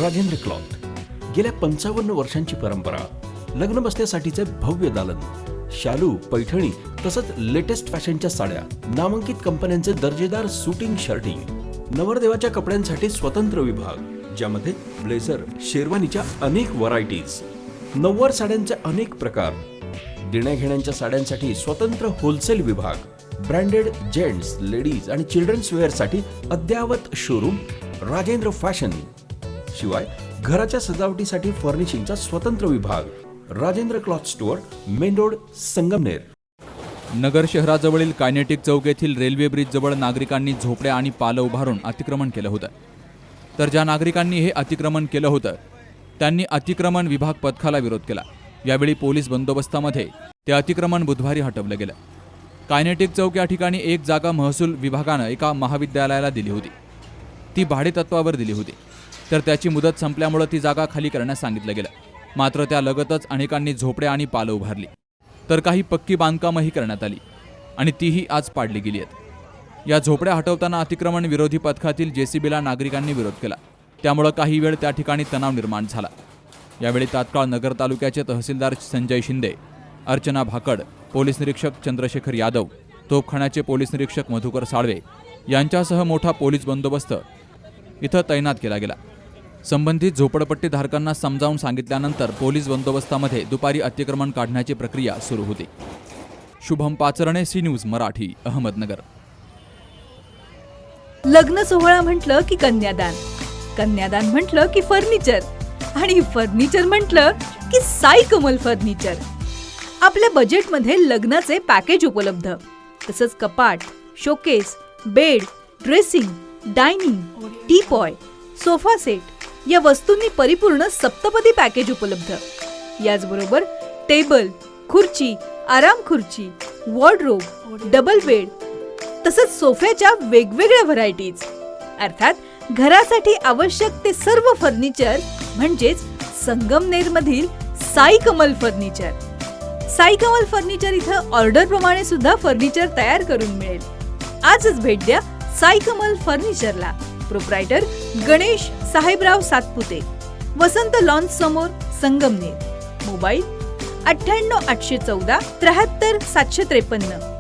Rajendra cloth, गेल्या 55 वर्षांची परंपरा, लग्न बसण्यासाठीचे भव्य दालन, शालू, पैठणी तसंच लेटेस्ट फॅशनच्या साड्या, नामांकित कंपन्यांचे दर्जेदार सुटिंग शर्टिंग, नवरदेवाच्या कपड्यांसाठी स्वतंत्र विभाग ज्यामध्ये ब्लेझर, शेरवानीच्या अनेक व्हरायटीज, नऊवार साड्यांचे अनेक प्रकार, देण्याघेण्यांच्या साड्यांसाठी स्वतंत्र होलसेल विभाग, ब्रँडेड जेंट्स, लेडीज आणि चिल्ड्रन्स वेअरसाठी अद्ययावत शोरूम राजेंद्र फॅशन, शिवाय घराच्या सजावटीसाठी फर्निशिंगचा स्वतंत्र विभाग Rajendra cloth store, main road, Sangamner. नगर शहराजवळील कायनेटिक चौक येथील रेल्वे ब्रिज जवळ नागरिकांनी झोपड्या आणि पालं उभारून अतिक्रमण केलं होतं. तर ज्या नागरिकांनी हे अतिक्रमण केलं होतं त्यांनी अतिक्रमण विभाग पथकाला विरोध केला. यावेळी पोलीस बंदोबस्तामध्ये ते अतिक्रमण बुधवारी हटवलं गेलं. कायनेटिक चौक या ठिकाणी एक जागा महसूल विभागानं एका महाविद्यालयाला दिली होती. ती भाडेतत्वावर दिली होती, तर त्याची मुदत संपल्यामुळे ती जागा खाली करण्यास सांगितलं गेलं. मात्र त्यालगतच अनेकांनी झोपड्या आणि पालं उभारली, तर काही पक्की बांधकामही करण्यात आली आणि तीही आज पाडली गेली आहेत. या झोपड्या हटवताना अतिक्रमण विरोधी पथकातील जेसीबीला नागरिकांनी विरोध केला. त्यामुळे काही वेळ त्या ठिकाणी तणाव निर्माण झाला. यावेळी तात्काळ नगर तालुक्याचे तहसीलदार संजय शिंदे, अर्चना भाकड, पोलीस निरीक्षक चंद्रशेखर यादव, तोफखान्याचे पोलीस निरीक्षक मधुकर साळवे यांच्यासह मोठा पोलीस बंदोबस्त इथं तैनात केला गेला. संबंधित झोपडपट्टी धारकांना समजावून सांगितल्यानंतर पोलीस बंदोबस्तामध्ये दुपारी अतिक्रमण काढण्याची प्रक्रिया सुरू होती. Shubham Pacharne, C News Marathi, Ahmednagar. लग्न सोहळा म्हटलं की कन्यादान, कन्यादान म्हटलं की फर्निचर आणि फर्निचर म्हटलं की साई कमल फर्निचर. आपल्या बजेटमध्ये लग्नाचे पॅकेज उपलब्ध, तसंच कपाट, showcase, bed, dressing, dining, teapoy, sofa set या वस्तूंनी परिपूर्ण सप्तपदी पॅकेज उपलब्ध. याचबरोबर टेबल, खुर्ची, आराम खुर्ची, वॉर्डरोब, डबल बेड तसंच सोफ्याच्या वेगवेगळ्या व्हरायटीज, अर्थात घरासाठी आवश्यक ते सर्व फर्निचर म्हणजेच संगमनेरमधील साई कमल फर्निचर. साई कमल फर्निचर इथं ऑर्डर प्रमाणे सुद्धा फर्निचर तयार करून मिळेल. आजच भेट द्या साई कमल फर्निचरला. प्रोप्रायटर गणेश साहेबराव सातपुते, वसंत लॉन्स समोर, संगमनेर. मोबाईल 98 814 73 753.